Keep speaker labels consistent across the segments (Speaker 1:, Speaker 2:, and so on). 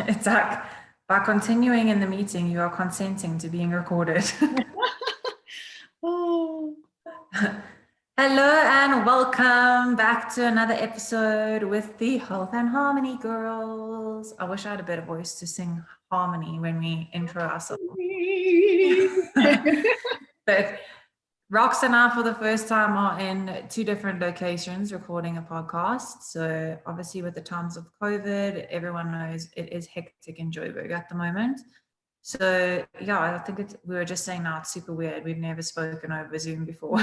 Speaker 1: It's like by continuing in the meeting, you are consenting to being recorded.
Speaker 2: Oh,
Speaker 1: Hello and welcome back to another episode with the Health and Harmony girls. I wish I had a better voice to sing harmony when we intro ourselves. But Rox and I, for the first time, are in two different locations recording a podcast. So obviously with the times of COVID, everyone knows it is hectic in Joburg at the moment. So yeah, I think we were just saying now it's super weird. We've never spoken over Zoom before.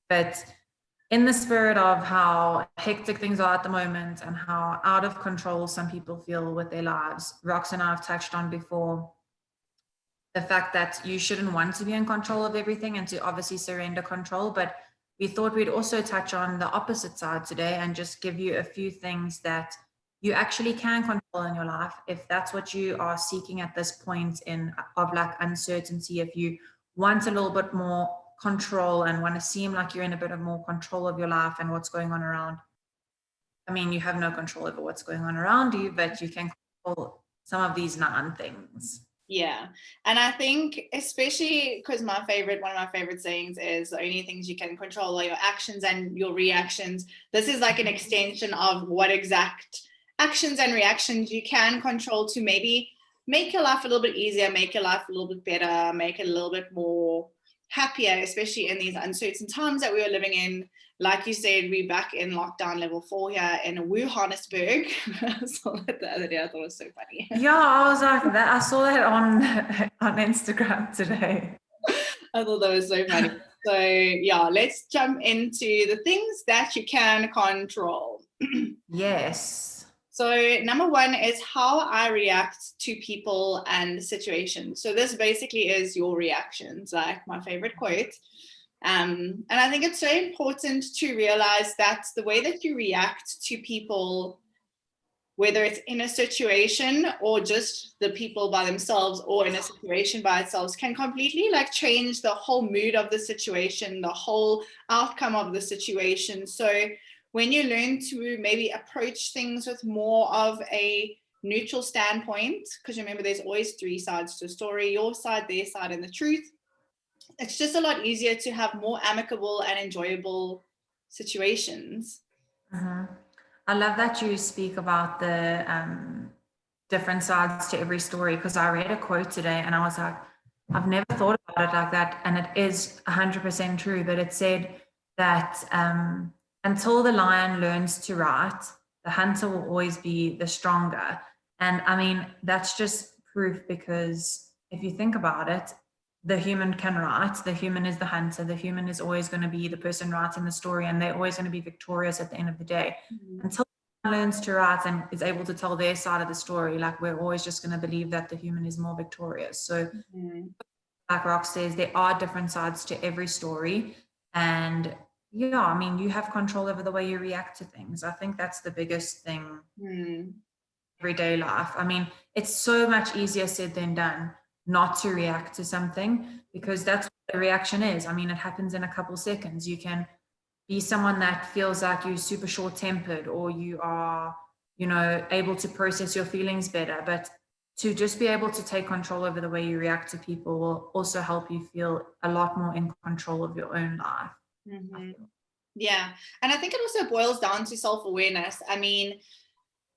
Speaker 1: But in the spirit of how hectic things are at the moment and how out of control some people feel with their lives, Rox and I have touched on before the fact that you shouldn't want to be in control of everything and to obviously surrender control. But we thought we'd also touch on the opposite side today and just give you a few things that you actually can control in your life if that's what you are seeking at this point in of like uncertainty. If you want a little bit more control and want to seem like you're in a bit of more control of your life and what's going on around. I mean, you have no control over what's going on around you, but you can control some of these non-things.
Speaker 2: yeah. And I think, especially because one of my favorite sayings is the only things you can control are your actions and your reactions. This is like an extension of what exact actions and reactions you can control to maybe make your life a little bit easier, make your life a little bit better, make it a little bit more happier, especially in these uncertain times that we are living in. Like you said, we're back in lockdown level 4 here in Wuhannesburg. I saw that the other day. I thought it was so funny.
Speaker 1: Yeah, I was like that. I saw that on Instagram today.
Speaker 2: I thought that was so funny. So yeah, let's jump into the things that you can control.
Speaker 1: Yes.
Speaker 2: So number one is how I react to people and situations. So this basically is your reactions, like my favorite quote. And I think it's so important to realize that the way that you react to people, whether it's in a situation or just the people by themselves or in a situation by itself, can completely like change the whole mood of the situation, the whole outcome of the situation. So when you learn to maybe approach things with more of a neutral standpoint, because remember there's always three sides to a story, your side, their side, and the truth, it's just a lot easier to have more amicable and enjoyable situations.
Speaker 1: Mm-hmm. I love that you speak about the different sides to every story, because I read a quote today and I was like, I've never thought about it like that. And it is 100% true, but it said that until the lion learns to write, the hunter will always be the stronger. And I mean, that's just proof, because if you think about it, the human can write, the human is the hunter, the human is always going to be the person writing the story, and they're always going to be victorious at the end of the day.
Speaker 2: Mm-hmm.
Speaker 1: Until someone learns to write and is able to tell their side of the story, like we're always just going to believe that the human is more victorious. So
Speaker 2: Mm-hmm.
Speaker 1: like Rock says, there are different sides to every story. And yeah, I mean, you have control over the way you react to things. I think that's the biggest thing.
Speaker 2: Mm-hmm.
Speaker 1: Everyday life. I mean, it's so much easier said than done not to react to something, because that's what the reaction is. I mean, it happens in a couple seconds. You can be someone that feels like you're super short-tempered, or you are, able to process your feelings better. But to just be able to take control over the way you react to people will also help you feel a lot more in control of your own life.
Speaker 2: Mm-hmm. Yeah. And I think it also boils down to self-awareness. I mean,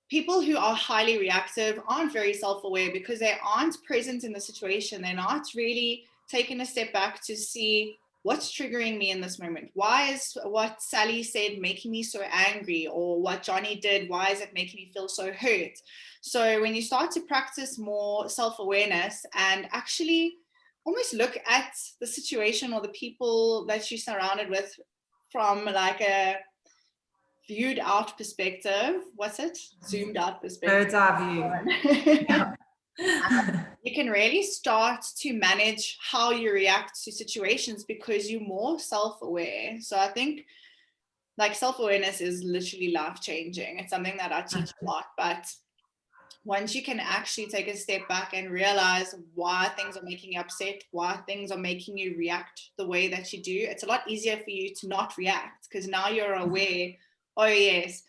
Speaker 2: people who are highly reactive aren't very self-aware because they aren't present in the situation. They're not really taking a step back to see what's triggering me in this moment. Why is what Sally said making me so angry, or what Johnny did, why is it making me feel so hurt? So when you start to practice more self-awareness and actually almost look at the situation or the people that you're surrounded with from like a viewed out perspective, zoomed out perspective,
Speaker 1: Bird's eye view. Yeah.
Speaker 2: you can really start to manage how you react to situations because you're more self-aware. So I think like self-awareness is literally life-changing. It's something that I teach a lot, but once you can actually take a step back and realize why things are making you upset, why things are making you react the way that you do, it's a lot easier for you to not react, because now you're aware, oh yes,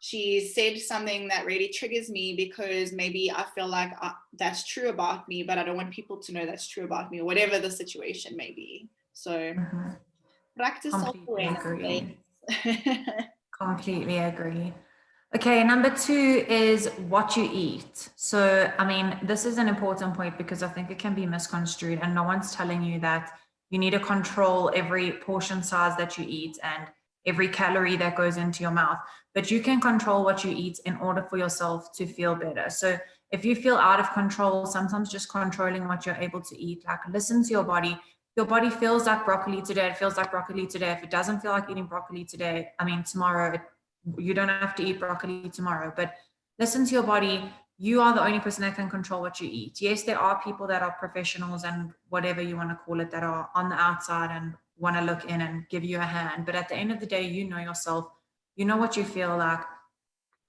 Speaker 2: she said something that really triggers me because maybe I feel like that's true about me, but I don't want people to know that's true about me, or whatever the situation may be. So practice
Speaker 1: Completely
Speaker 2: self-awareness.
Speaker 1: agree. Completely agree. Okay, number 2 is what you eat. So, I mean, this is an important point because I think it can be misconstrued, and no one's telling you that you need to control every portion size that you eat and every calorie that goes into your mouth, but you can control what you eat in order for yourself to feel better. So, if you feel out of control, sometimes just controlling what you're able to eat, like listen to your body. Your body feels like broccoli today, it feels like broccoli today. If it doesn't feel like eating broccoli today, I mean, tomorrow, you don't have to eat broccoli tomorrow, but listen to your body. You are the only person that can control what you eat. Yes, there are people that are professionals and whatever you want to call it, that are on the outside and want to look in and give you a hand. But at the end of the day, you know yourself, you know what you feel like,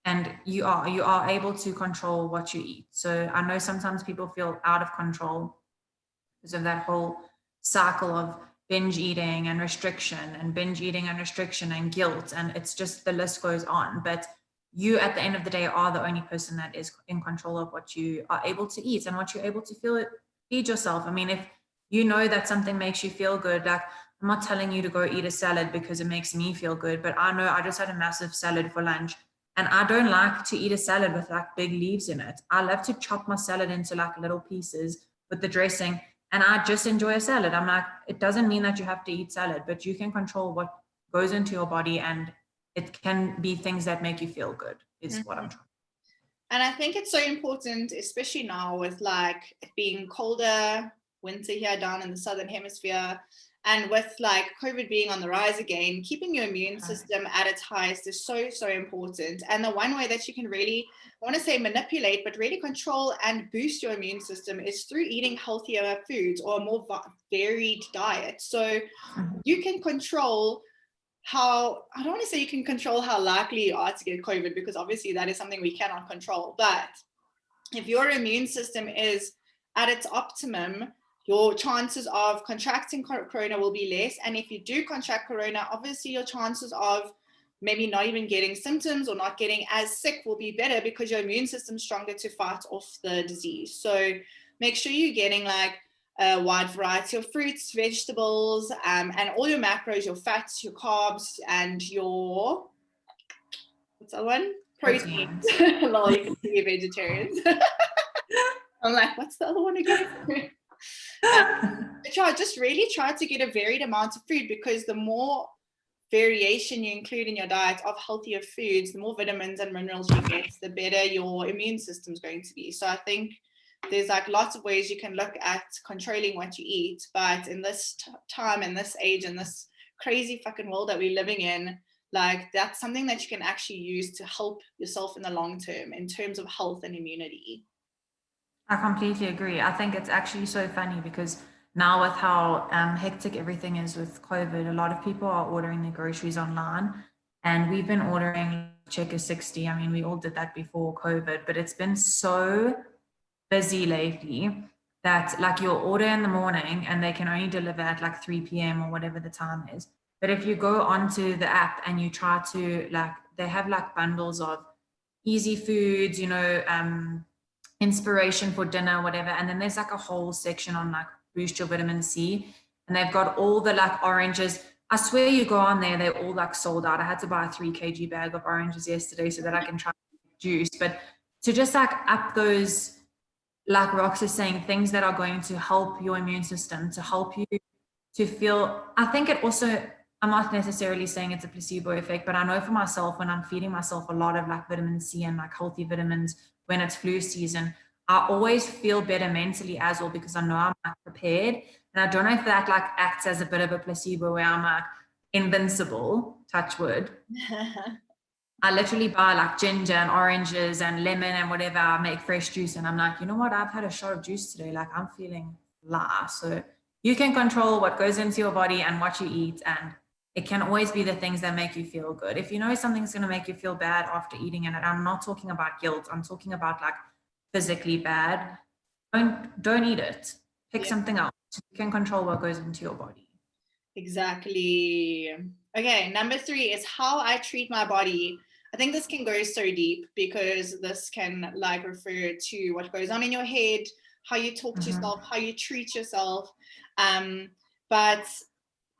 Speaker 1: and you are able to control what you eat. So I know sometimes people feel out of control because of that whole cycle of binge eating and restriction and binge eating and restriction and guilt, and it's just, the list goes on. But you at the end of the day are the only person that is in control of what you are able to eat and what you're able to feed yourself. I mean, if you know that something makes you feel good, like, I'm not telling you to go eat a salad because it makes me feel good, but I know I just had a massive salad for lunch, and I don't like to eat a salad with like big leaves in it. I love to chop my salad into like little pieces with the dressing, and I just enjoy a salad. I'm like, it doesn't mean that you have to eat salad, but you can control what goes into your body, and it can be things that make you feel good, is what I'm trying.
Speaker 2: And I think it's so important, especially now with like it being colder, winter here down in the southern hemisphere, and with like COVID being on the rise again, keeping your immune system at its highest is so, so important. And the one way that you can really, I want to say manipulate, but really control and boost your immune system is through eating healthier foods or a more varied diet. So you can control how, I don't want to say you can control how likely you are to get COVID, because obviously that is something we cannot control. But if your immune system is at its optimum, your chances of contracting corona will be less. And if you do contract corona, obviously your chances of maybe not even getting symptoms or not getting as sick will be better because your immune system's stronger to fight off the disease. So make sure you're getting like a wide variety of fruits, vegetables, and all your macros, your fats, your carbs, and your, what's that one? Protein. Lol, you can see me vegetarians. I'm like, what's the other one again? Just really try to get a varied amount of food, because the more variation you include in your diet of healthier foods, the more vitamins and minerals you get, the better your immune system is going to be. So I think there's like lots of ways you can look at controlling what you eat, but in this time, in this age, in this crazy fucking world that we're living in, like that's something that you can actually use to help yourself in the long term in terms of health and immunity.
Speaker 1: I completely agree. I think it's actually so funny because now with how hectic everything is with COVID, a lot of people are ordering their groceries online, and we've been ordering checker 60. I mean, we all did that before COVID, but it's been so busy lately that like you'll order in the morning and they can only deliver at like 3 p.m. or whatever the time is. But if you go onto the app and you try to, like, they have like bundles of easy foods, inspiration for dinner, whatever. And then there's like a whole section on like boost your vitamin C. And they've got all the like oranges. I swear you go on there, they're all like sold out. I had to buy a 3 kg bag of oranges yesterday so that I can try juice. But to just like up those, like Rox is saying, things that are going to help your immune system, to help you to feel, I think it also, I'm not necessarily saying it's a placebo effect, but I know for myself, when I'm feeding myself a lot of like vitamin C and like healthy vitamins when it's flu season, I always feel better mentally as well, because I know I'm like prepared. And I don't know if that like acts as a bit of a placebo where I'm like invincible, touch wood. I literally buy like ginger and oranges and lemon and whatever. I make fresh juice and I'm like, you know what? I've had a shot of juice today. Like I'm feeling la. So you can control what goes into your body and what you eat. And it can always be the things that make you feel good. If you know something's going to make you feel bad after eating it, and I'm not talking about guilt, I'm talking about like physically bad, don't eat it. Pick something else. You can control what goes into your body.
Speaker 2: Exactly. Okay, number 3 is how I treat my body. I think this can go so deep, because this can like refer to what goes on in your head, how you talk to yourself, how you treat yourself. But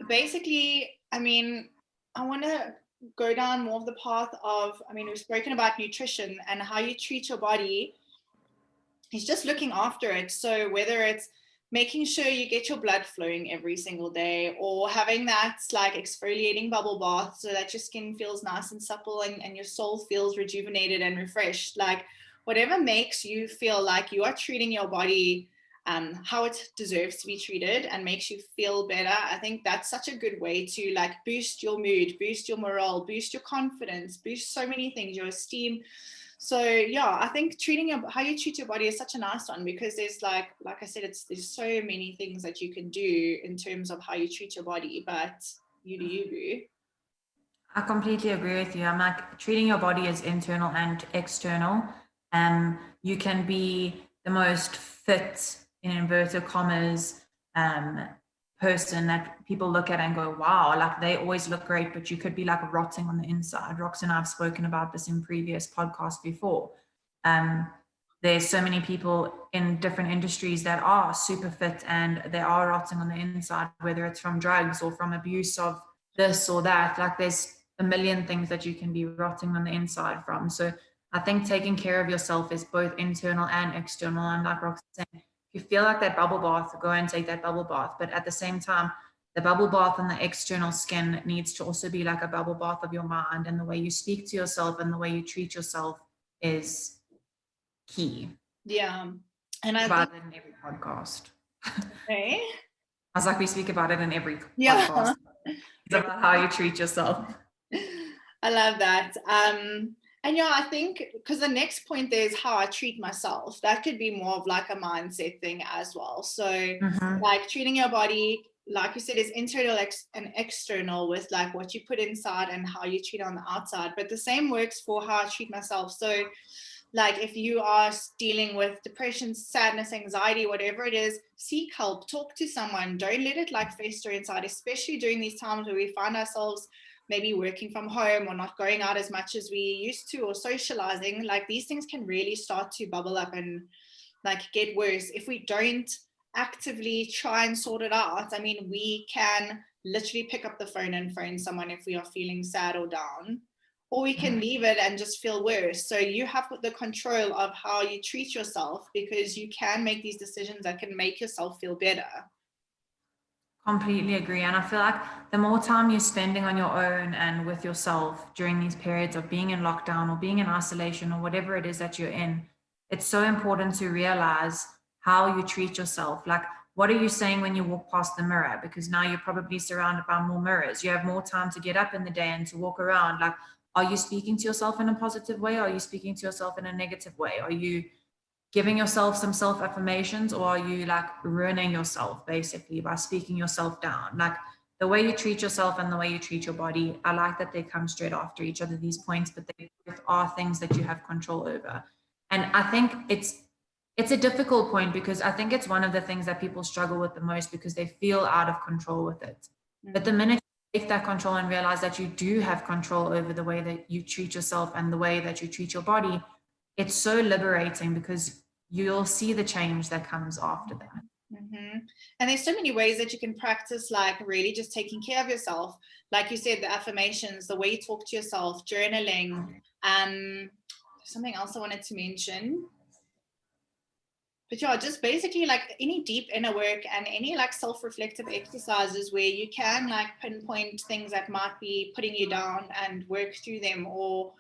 Speaker 2: basically, I mean, I want to go down more of the path of, I mean, we've spoken about nutrition, and how you treat your body is just looking after it. So whether it's making sure you get your blood flowing every single day, or having that like exfoliating bubble bath so that your skin feels nice and supple, and your soul feels rejuvenated and refreshed, like whatever makes you feel like you are treating your body how it deserves to be treated and makes you feel better. I think that's such a good way to like boost your mood, boost your morale, boost your confidence, boost so many things, your esteem. So yeah, I think how you treat your body is such a nice one, because there's like I said, there's so many things that you can do in terms of how you treat your body, but you do.
Speaker 1: I completely agree with you. I'm like, treating your body as internal and external. You can be the most fit, in inverted commas, person that people look at and go, wow, like they always look great, but you could be like rotting on the inside. Rox and I have spoken about this in previous podcasts before. There's so many people in different industries that are super fit and they are rotting on the inside, whether it's from drugs or from abuse of this or that. Like there's a million things that you can be rotting on the inside from. So I think taking care of yourself is both internal and external. And like Rox saying, if you feel like that bubble bath, go and take that bubble bath. But at the same time, the bubble bath on the external skin needs to also be like a bubble bath of your mind, and the way you speak to yourself and the way you treat yourself is key.
Speaker 2: Yeah. And I
Speaker 1: about
Speaker 2: think
Speaker 1: it in every podcast.
Speaker 2: okay.
Speaker 1: I was like, we speak about it in every
Speaker 2: Yeah.
Speaker 1: podcast. It's about how you treat yourself.
Speaker 2: I love that. And yeah, I think because the next point there is how I treat myself. That could be more of like a mindset thing as well. So like treating your body, like you said, is internal and external, with like what you put inside and how you treat on the outside. But the same works for how I treat myself. So like if you are dealing with depression, sadness, anxiety, whatever it is, seek help, talk to someone. Don't let it like fester inside, especially during these times where we find ourselves maybe working from home or not going out as much as we used to, or socializing. Like these things can really start to bubble up and like get worse if we don't actively try and sort it out. I mean, we can literally pick up the phone and phone someone if we are feeling sad or down, or we can leave it and just feel worse. So you have the control of how you treat yourself, because you can make these decisions that can make yourself feel better.
Speaker 1: Completely agree. And I feel like the more time you're spending on your own and with yourself during these periods of being in lockdown or being in isolation or whatever it is that you're in, it's so important to realize how you treat yourself. Like, what are you saying when you walk past the mirror? Because now you're probably surrounded by more mirrors. You have more time to get up in the day and to walk around. Like, are you speaking to yourself in a positive way? Are you speaking to yourself in a negative way? Are you giving yourself some self affirmations, or are you like ruining yourself basically by speaking yourself down? Like the way you treat yourself and the way you treat your body, I like that they come straight after each other, these points, but they both are things that you have control over. And I think it's a difficult point, because I think it's one of the things that people struggle with the most, because they feel out of control with it. But the minute you take that control and realize that you do have control over the way that you treat yourself and the way that you treat your body, it's so liberating, because you'll see the change that comes after that.
Speaker 2: And there's so many ways that you can practice, like really just taking care of yourself. Like you said, the affirmations, the way you talk to yourself, journaling. Something else I wanted to mention. But yeah, just basically like any deep inner work and any like self-reflective exercises where you can like pinpoint things that might be putting you down and work through them, or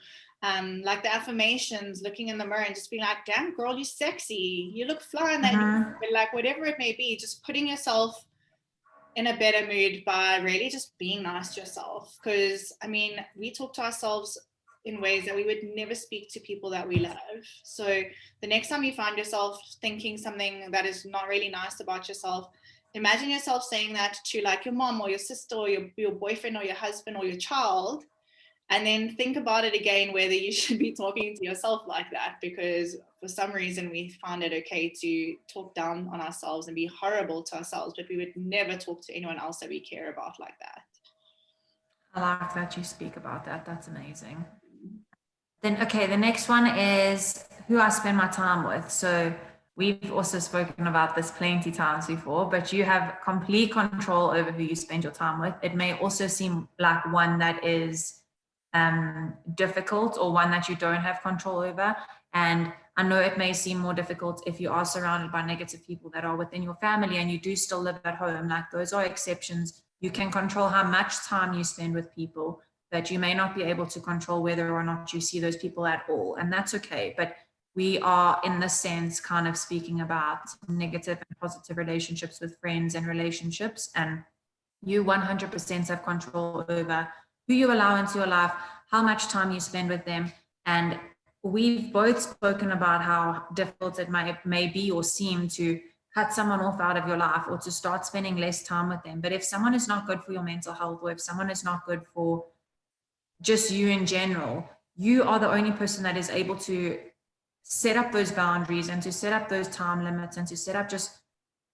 Speaker 2: like the affirmations, looking in the mirror and just being like, damn girl, you're sexy, you look fly in that, like whatever it may be, just putting yourself in a better mood by really just being nice to yourself. Because I mean, we talk to ourselves in ways that we would never speak to people that we love. So the next time you find yourself thinking something that is not really nice about yourself, imagine yourself saying that to like your mom or your sister or your boyfriend or your husband or your child, and then think about it again whether you should be talking to yourself like that, because for some reason we find it okay to talk down on ourselves and be horrible to ourselves, but we would never talk to anyone else that we care about like that.
Speaker 1: I like that you speak about that. That's amazing. Then, okay, the next one is who I spend my time with. So we've also spoken about this plenty times before, but you have complete control over who you spend your time with. It may also seem like one that is difficult or one that you don't have control over. And I know it may seem more difficult if you are surrounded by negative people that are within your family and you do still live at home. Like, those are exceptions. You can control how much time you spend with people, but you may not be able to control whether or not you see those people at all. And that's okay. But we are, in this sense, kind of speaking about negative and positive relationships with friends and relationships. And you 100% have control over who you allow into your life, how much time you spend with them. And we've both spoken about how difficult it may be or seem to cut someone off out of your life or to start spending less time with them. But if someone is not good for your mental health, or if someone is not good for just you in general, you are the only person that is able to set up those boundaries and to set up those time limits and to set up just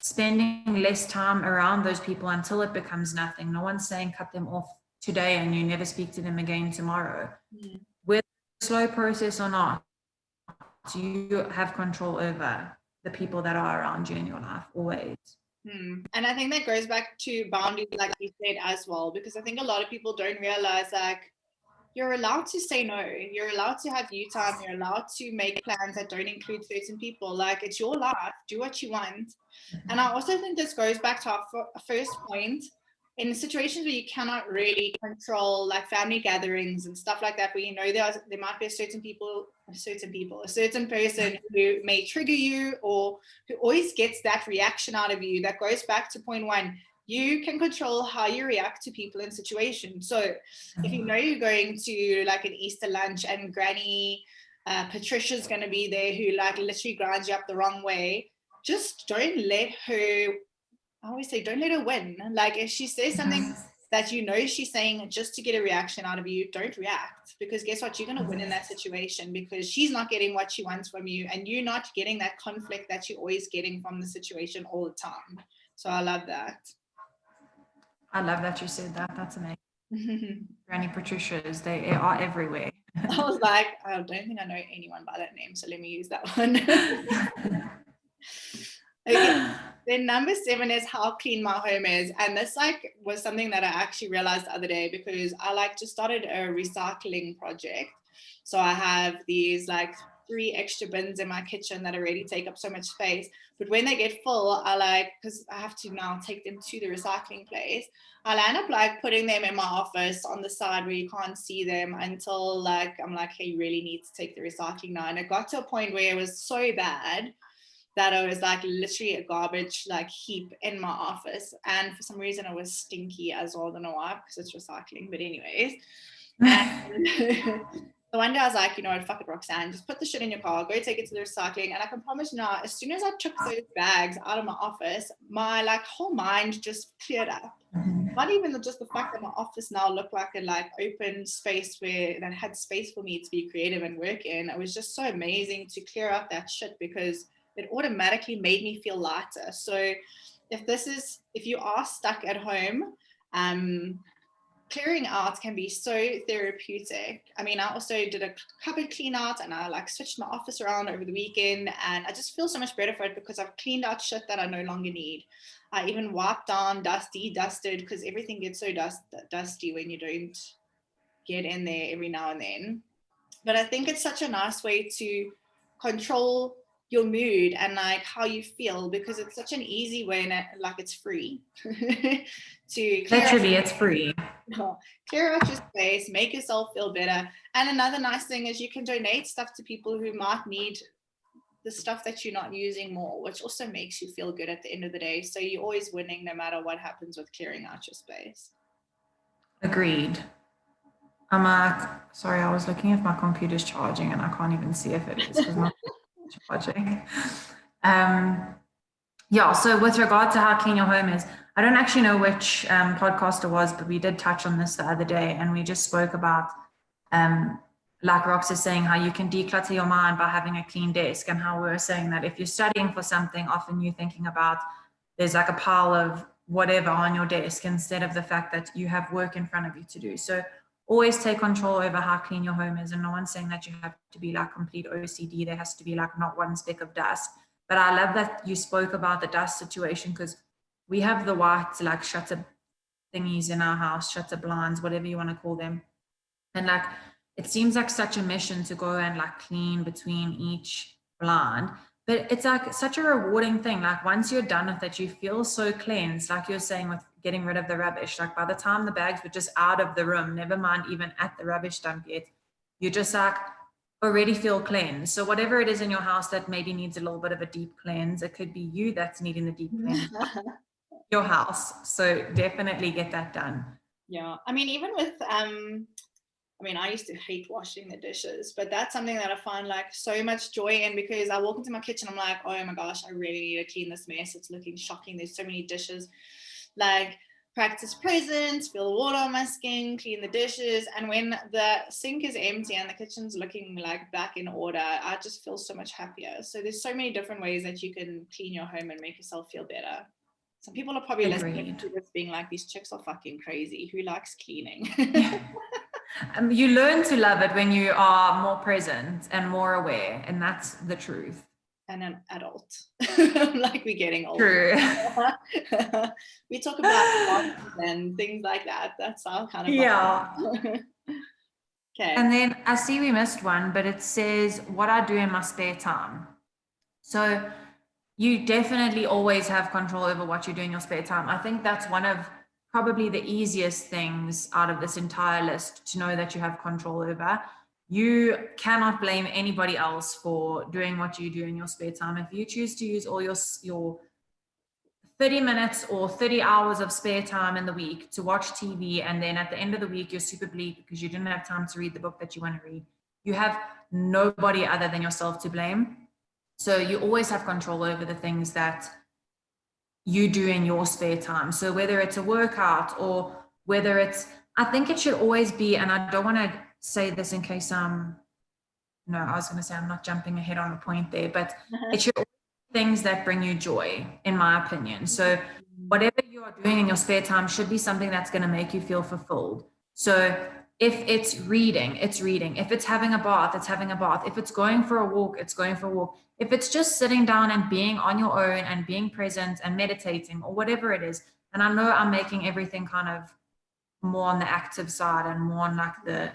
Speaker 1: spending less time around those people until it becomes nothing. No one's saying cut them off today and you never speak to them again tomorrow. Whether it's a slow process or not, you have control over the people that are around you in your life always.
Speaker 2: And I think that goes back to boundaries, like you said as well, because I think a lot of people don't realize, like, you're allowed to say no. You're allowed to have you time. You're allowed to make plans that don't include certain people. Like, it's your life. Do what you want. And I also think this goes back to our first point. In situations where you cannot really control, like family gatherings and stuff like that, where you know there might be a certain person who may trigger you or who always gets that reaction out of you, that goes back to point one. You can control how you react to people in situations. So if you know you're going to like an Easter lunch and Granny Patricia's going to be there, who like literally grinds you up the wrong way, just don't let her, I always say, don't let her win. Like, if she says something that you know she's saying just to get a reaction out of you, don't react, because guess what? You're going to win in that situation, because she's not getting what she wants from you and you're not getting that conflict that you're always getting from the situation all the time. So I love that.
Speaker 1: I love that you said that. That's amazing. Granny Patricia's, they are everywhere.
Speaker 2: I was like, I don't think I know anyone by that name, so let me use that one. Okay, then number 7 is how clean my home is. And this like was something that I actually realized the other day, because I like just started a recycling project. So I have these like 3 extra bins in my kitchen that already take up so much space. But when they get full, I like, because I have to now take them to the recycling place, I'll end up like putting them in my office on the side where you can't see them, until like I'm like, hey, you really need to take the recycling now. And it got to a point where it was so bad that I was like literally a garbage like heap in my office. And for some reason it was stinky as well. I don't know why, because it's recycling. But anyways, and the one day I was like, you know what, fuck it, Roxanne, just put the shit in your car, go take it to the recycling. And I can promise you now, as soon as I took those bags out of my office, my like whole mind just cleared up. Not even just the fact that my office now looked like a like open space where that had space for me to be creative and work in. It was just so amazing to clear out that shit, because it automatically made me feel lighter. So if you are stuck at home, clearing out can be so therapeutic. I mean, I also did a cupboard clean out, and I like switched my office around over the weekend, and I just feel so much better for it, because I've cleaned out shit that I no longer need. I even wiped down, dusted, because everything gets so dusty when you don't get in there every now and then. But I think it's such a nice way to control your mood and like how you feel, because it's such an easy way, and like it's free to
Speaker 1: literally it's free.
Speaker 2: Clear out your space, make yourself feel better. And another nice thing is you can donate stuff to people who might need the stuff that you're not using more, which also makes you feel good at the end of the day. So you're always winning no matter what happens with clearing out your space.
Speaker 1: Agreed. I'm like, sorry, I was looking if my computer's charging and I can't even see if it is, because my charging. Yeah, so with regard to how clean your home is, I don't actually know which podcast it was, but we did touch on this the other day, and we just spoke about, like Rox is saying, how you can declutter your mind by having a clean desk, and how we were saying that if you're studying for something, often you're thinking about there's like a pile of whatever on your desk instead of the fact that you have work in front of you to do. So always take control over how clean your home is. And no one's saying that you have to be like complete OCD. There has to be like not one speck of dust. But I love that you spoke about the dust situation, because we have the white like shutter thingies in our house, shutter blinds, whatever you want to call them. And like, it seems like such a mission to go and like clean between each blind. But it's like such a rewarding thing. Like once you're done with it, you feel so cleansed, like you're saying with getting rid of the rubbish. Like by the time the bags were just out of the room, never mind even at the rubbish dump yet, you just like already feel cleansed. So whatever it is in your house that maybe needs a little bit of a deep cleanse, it could be you that's needing the deep cleanse, your house. So definitely get that done.
Speaker 2: Yeah, I mean, even with I used to hate washing the dishes, but that's something that I find like so much joy in, because I walk into my kitchen, I'm like, oh my gosh, I really need to clean this mess. It's looking shocking. There's so many dishes. Like, practice presence, feel the water on my skin, clean the dishes. And when the sink is empty and the kitchen's looking like back in order, I just feel so much happier. So there's so many different ways that you can clean your home and make yourself feel better. Some people are probably listening to this being like, these chicks are fucking crazy. Who likes cleaning?
Speaker 1: You learn to love it when you are more present and more aware, and that's the truth.
Speaker 2: And an adult, like we're getting older.
Speaker 1: True.
Speaker 2: We talk about and things like that. That's our kind of
Speaker 1: Okay. And then I see we missed one, but it says what I do in my spare time. So you definitely always have control over what you do in your spare time. I think that's one of probably the easiest things out of this entire list to know that you have control over. You cannot blame anybody else for doing what you do in your spare time. If you choose to use all your 30 minutes or 30 hours of spare time in the week to watch TV, and then at the end of the week you're super bleak because you didn't have time to read the book that you want to read, you have nobody other than yourself to blame. So you always have control over the things that you do in your spare time. So whether it's a workout or whether it's, I think it should always be, and I don't want to say this in case I was going to say I'm not jumping ahead on a point there, but it should always be things that bring you joy, in my opinion. So whatever you are doing in your spare time should be something that's going to make you feel fulfilled. So if it's reading, it's reading. If it's having a bath, it's having a bath. If it's going for a walk, it's going for a walk. If it's just sitting down and being on your own and being present and meditating or whatever it is. And I know I'm making everything kind of more on the active side and more on like the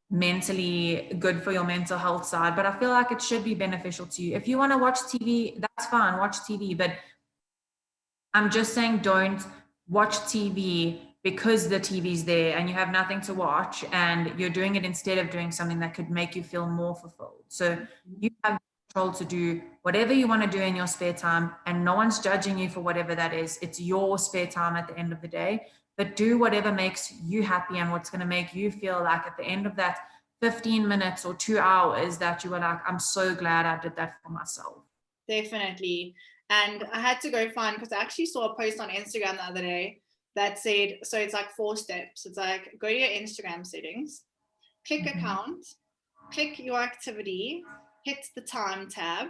Speaker 1: mentally good for your mental health side, but I feel like it should be beneficial to you. If you want to watch TV, that's fine, watch TV, but I'm just saying don't watch TV because the TV's there and you have nothing to watch and you're doing it instead of doing something that could make you feel more fulfilled. So you have control to do whatever you want to do in your spare time, and no one's judging you for whatever that is. It's your spare time at the end of the day, but do whatever makes you happy and what's going to make you feel like at the end of that 15 minutes or 2 hours that you were like, I'm so glad I did that for myself.
Speaker 2: Definitely. And I had to go find, because I actually saw a post on Instagram the other day that said, so it's like 4 steps. It's like, go to your Instagram settings, click account, click your activity, hit the time tab.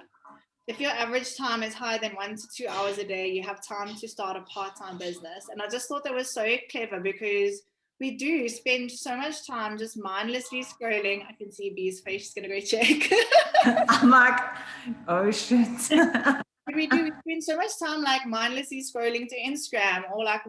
Speaker 2: If your average time is higher than 1 to 2 hours a day, you have time to start a part-time business. And I just thought that was so clever, because we do spend so much time just mindlessly scrolling. I can see B's face. She's going to go check.
Speaker 1: I'm like, oh shit.
Speaker 2: We spend so much time like mindlessly scrolling to Instagram or like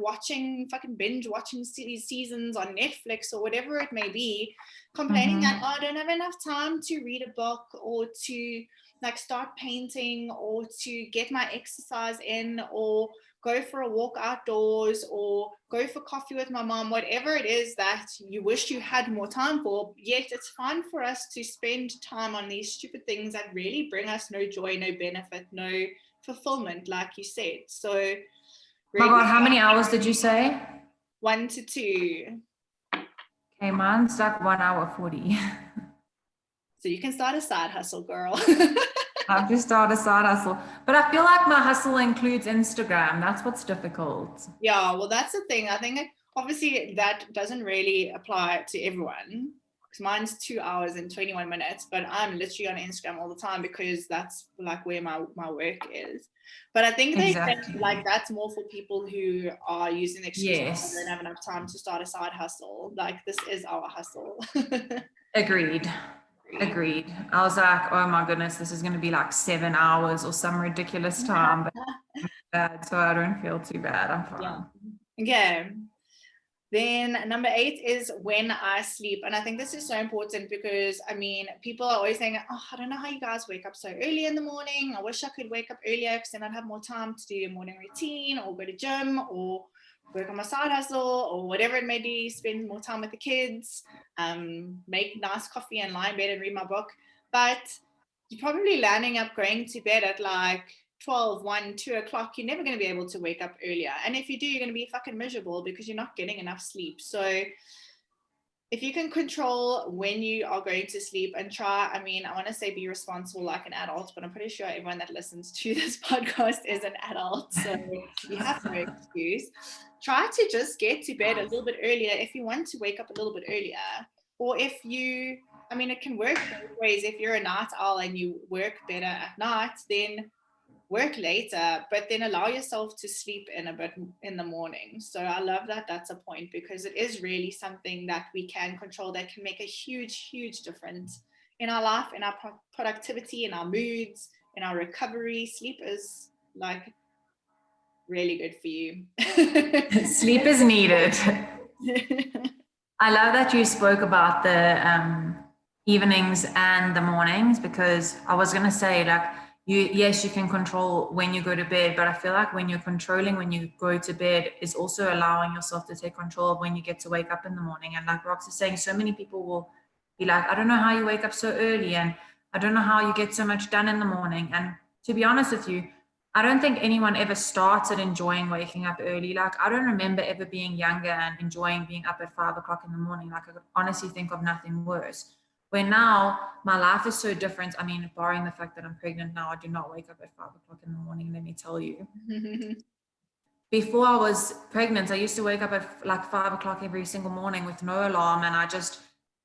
Speaker 2: binge watching seasons on Netflix or whatever it may be, complaining that, oh, I don't have enough time to read a book or to like start painting or to get my exercise in or go for a walk outdoors or go for coffee with my mom, whatever it is that you wish you had more time for. Yet it's fun for us to spend time on these stupid things that really bring us no joy, no benefit, no fulfillment, like you said. So really,
Speaker 1: oh my God, how many hours did you say?
Speaker 2: 1 to 2.
Speaker 1: Okay, mine's like 1 hour 40.
Speaker 2: So you can start a side hustle, girl.
Speaker 1: I've just started a side hustle, but I feel like my hustle includes Instagram. That's what's difficult.
Speaker 2: Yeah, well, that's the thing. I think obviously that doesn't really apply to everyone. because mine's 2 hours and 21 minutes, but I'm literally on Instagram all the time because that's like where my work is. But I think
Speaker 1: Exactly.
Speaker 2: like that's more for people who are using the excuse that
Speaker 1: Yes.
Speaker 2: they don't have enough time to start a side hustle. Like this is our hustle.
Speaker 1: Agreed. I was like, oh my goodness, this is going to be like 7 hours or some ridiculous time, but so I don't feel too bad. I'm fine.
Speaker 2: Okay. Then number 8 is when I sleep. And I think this is so important because, I mean, people are always saying, oh, I don't know how you guys wake up so early in the morning. I wish I could wake up earlier because then I'd have more time to do a morning routine or go to gym or work on my side hustle or whatever it may be, spend more time with the kids, make nice coffee and lie in bed and read my book. But you're probably landing up going to bed at like 12, 1, 2 o'clock. You're never going to be able to wake up earlier. And if you do, you're going to be fucking miserable because you're not getting enough sleep. So if you can control when you are going to sleep and try, I mean, I want to say be responsible like an adult, but I'm pretty sure everyone that listens to this podcast is an adult. So you have no excuse. Try to just get to bed a little bit earlier if you want to wake up a little bit earlier. Or if you, I mean, it can work both ways. If you're a night owl and you work better at night, then work later, but then allow yourself to sleep in a bit in the morning. So I love that that's a point because it is really something that we can control that can make a huge difference in our life, in our productivity, in our moods, in our recovery. Sleep is like really good for you.
Speaker 1: Sleep is needed. I love that you spoke about the evenings and the mornings because I was going to say like yes, you can control when you go to bed, but I feel like when you're controlling when you go to bed is also allowing yourself to take control of when you get to wake up in the morning. And like Rox is saying, so many people will be like, I don't know how you wake up so early and I don't know how you get so much done in the morning. And to be honest with you, I don't think anyone ever started enjoying waking up early. Like I don't remember ever being younger and enjoying being up at 5 o'clock in the morning. Like I could honestly think of nothing worse. Where now my life is so different. I mean, barring the fact that I'm pregnant now, I do not wake up at 5 o'clock in the morning, let me tell you. Before I was pregnant, I used to wake up at like 5 o'clock every single morning with no alarm. And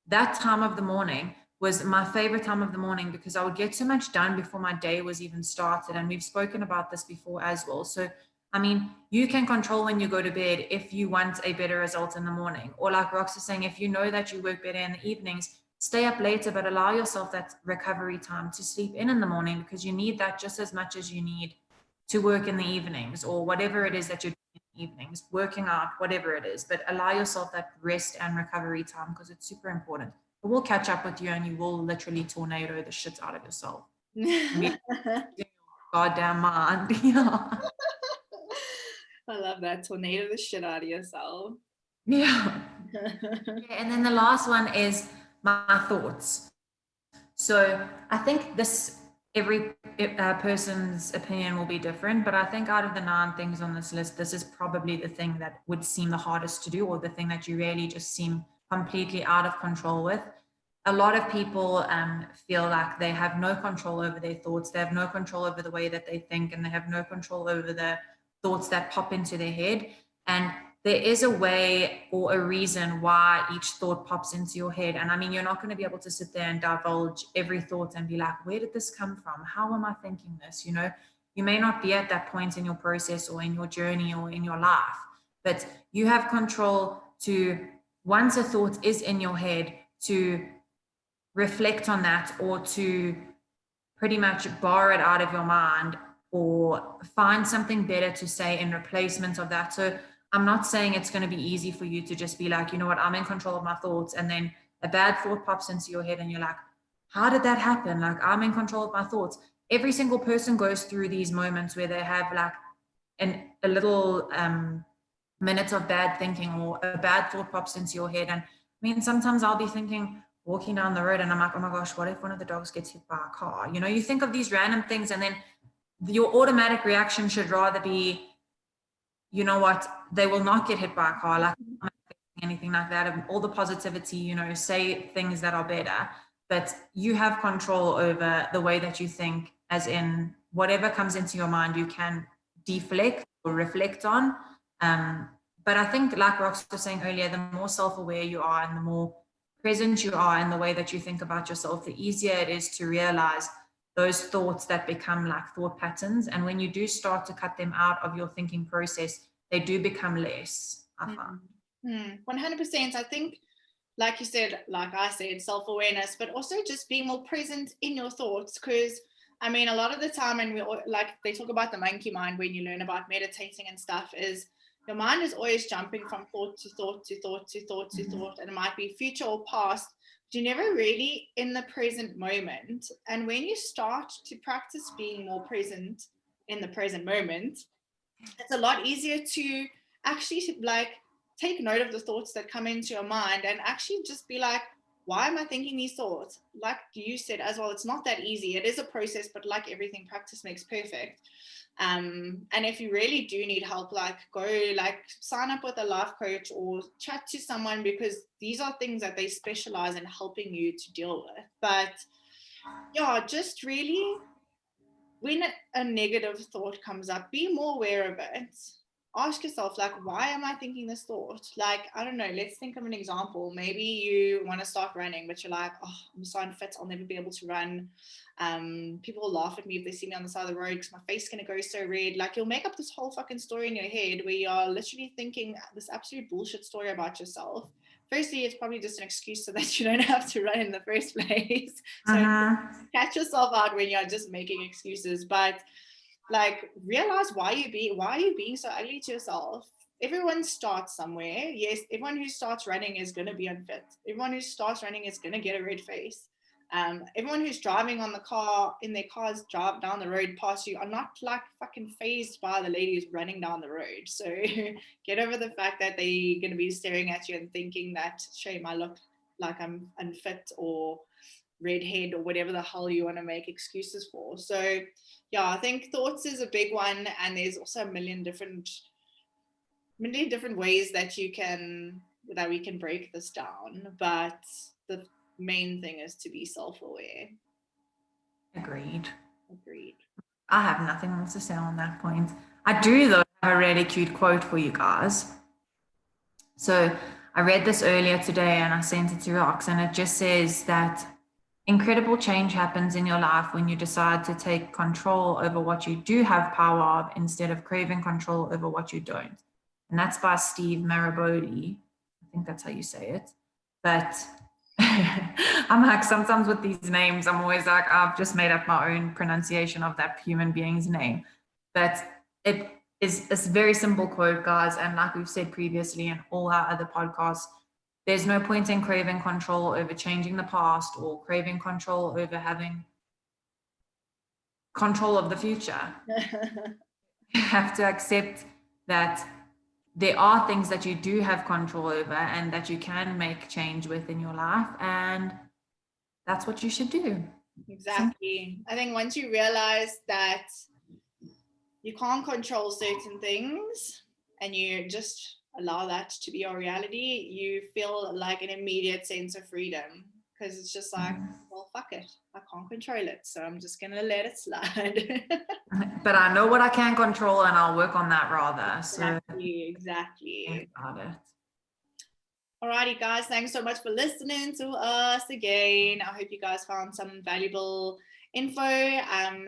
Speaker 1: that time of the morning was my favorite time of the morning because I would get so much done before my day was even started. And we've spoken about this before as well. So, I mean, you can control when you go to bed if you want a better result in the morning. Or like Rox is saying, if you know that you work better in the evenings, stay up later, but allow yourself that recovery time to sleep in the morning because you need that just as much as you need to work in the evenings or whatever it is that you're doing in the evenings, working out, whatever it is. But allow yourself that rest and recovery time because it's super important. But we'll catch up with you and you will literally tornado the shit out of yourself. Goddamn mind. Yeah.
Speaker 2: I love that. Tornado the shit out of yourself.
Speaker 1: Yeah. And then the last one is my thoughts. So I think every person's opinion will be different, but I think out of the 9 things on this list, this is probably the thing that would seem the hardest to do or the thing that you really just seem completely out of control with. A lot of people feel like they have no control over their thoughts. They have no control over the way that they think, and they have no control over the thoughts that pop into their head. And there is a way or a reason why each thought pops into your head. And I mean, you're not going to be able to sit there and divulge every thought and be like, where did this come from? How am I thinking this? You know, you may not be at that point in your process or in your journey or in your life, but you have control to, once a thought is in your head, to reflect on that or to pretty much bar it out of your mind or find something better to say in replacement of that. So I'm not saying it's going to be easy for you to just be like, you know what, I'm in control of my thoughts. And then a bad thought pops into your head and you're like, how did that happen? Like, I'm in control of my thoughts. Every single person goes through these moments where they have like a little minute of bad thinking or a bad thought pops into your head. And I mean, sometimes I'll be thinking, walking down the road and I'm like, oh my gosh, what if one of the dogs gets hit by a car? You know, you think of these random things and then your automatic reaction should rather be, you know what, they will not get hit by a car, like anything like that, and all the positivity, you know, say things that are better, but you have control over the way that you think, as in whatever comes into your mind, you can deflect or reflect on. But I think like Rox was saying earlier, the more self-aware you are and the more present you are in the way that you think about yourself, the easier it is to realize those thoughts that become like thought patterns. And when you do start to cut them out of your thinking process, they do become less, I find.
Speaker 2: 100%. I think, like you said, like I said, self-awareness, but also just being more present in your thoughts. Because I mean, a lot of the time, and we like they talk about the monkey mind when you learn about meditating and stuff, is your mind is always jumping from thought to thought to thought to thought to thought, and it might be future or past, but you're never really in the present moment. And when you start to practice being more present in the present moment, it's a lot easier to actually like take note of the thoughts that come into your mind and actually just be like, why am I thinking these thoughts? Like you said as well, it's not that easy. It is a process, but like everything, practice makes perfect. And if you really do need help, like go like sign up with a life coach or chat to someone, because these are things that they specialize in helping you to deal with. But yeah, just really, when a negative thought comes up, be more aware of it. Ask yourself, like, why am I thinking this thought? Like, I don't know, let's think of an example. Maybe you want to start running, but you're like, oh, I'm so unfit, I'll never be able to run. People will laugh at me if they see me on the side of the road because my face is going to go so red. Like, you'll make up this whole fucking story in your head where you're literally thinking this absolute bullshit story about yourself. Firstly, it's probably just an excuse so that you don't have to run in the first place. So catch yourself out when you're just making excuses, but like realize why are you being so ugly to yourself. Everyone starts somewhere. Yes, everyone who starts running is going to be unfit. Everyone who starts running is going to get a red face. Everyone who's driving in their cars drive down the road past you are not like fucking phased by the lady who's running down the road. So get over the fact that they're going to be staring at you and thinking that, shame, I look like I'm unfit or redhead or whatever the hell you want to make excuses for. So yeah, I think thoughts is a big one, and there's also a million different ways that we can break this down, but the main thing is to be self-aware.
Speaker 1: Agreed.
Speaker 2: Agreed.
Speaker 1: I have nothing else to say on that point. I do, though, have a really cute quote for you guys. So I read this earlier today and I sent it to Rox, and it just says that incredible change happens in your life when you decide to take control over what you do have power of instead of craving control over what you don't. And that's by Steve Maraboli. I think that's how you say it. But I'm like, sometimes with these names, I'm always like, I've just made up my own pronunciation of that human being's name. But it is a very simple quote, guys. And like we've said previously in all our other podcasts, there's no point in craving control over changing the past or craving control over having control of the future. You have to accept that there are things that you do have control over and that you can make change with in your life, and that's what you should do.
Speaker 2: Exactly. I think once you realize that you can't control certain things and you just allow that to be your reality, you feel like an immediate sense of freedom, because it's just like, well, fuck it, I can't control it, so I'm just gonna let it slide.
Speaker 1: But I know what I can control and I'll work on that rather.
Speaker 2: Exactly.
Speaker 1: About it.
Speaker 2: Alrighty, guys, thanks so much for listening to us again. I hope you guys found some valuable info.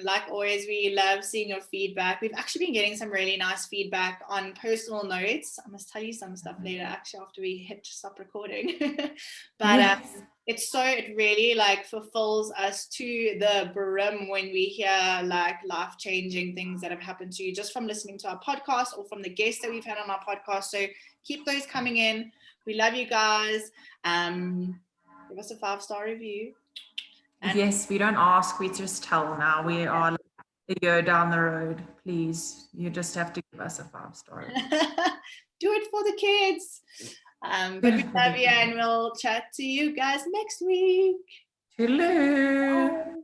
Speaker 2: Like always, we love seeing your feedback. We've actually been getting some really nice feedback on personal notes. I must tell you some stuff later, actually, after we hit stop recording. But yes. It really like fulfills us to the brim when we hear like life-changing things that have happened to you just from listening to our podcast or from the guests that we've had on our podcast. So keep those coming in. We love you guys. Give us a 5-star review.
Speaker 1: And yes, we don't ask, we just tell now. We are a year down the road. Please, you just have to give us a 5-star.
Speaker 2: Do it for the kids. But we love you, and we'll chat to you guys next week.
Speaker 1: Toodaloo. Bye.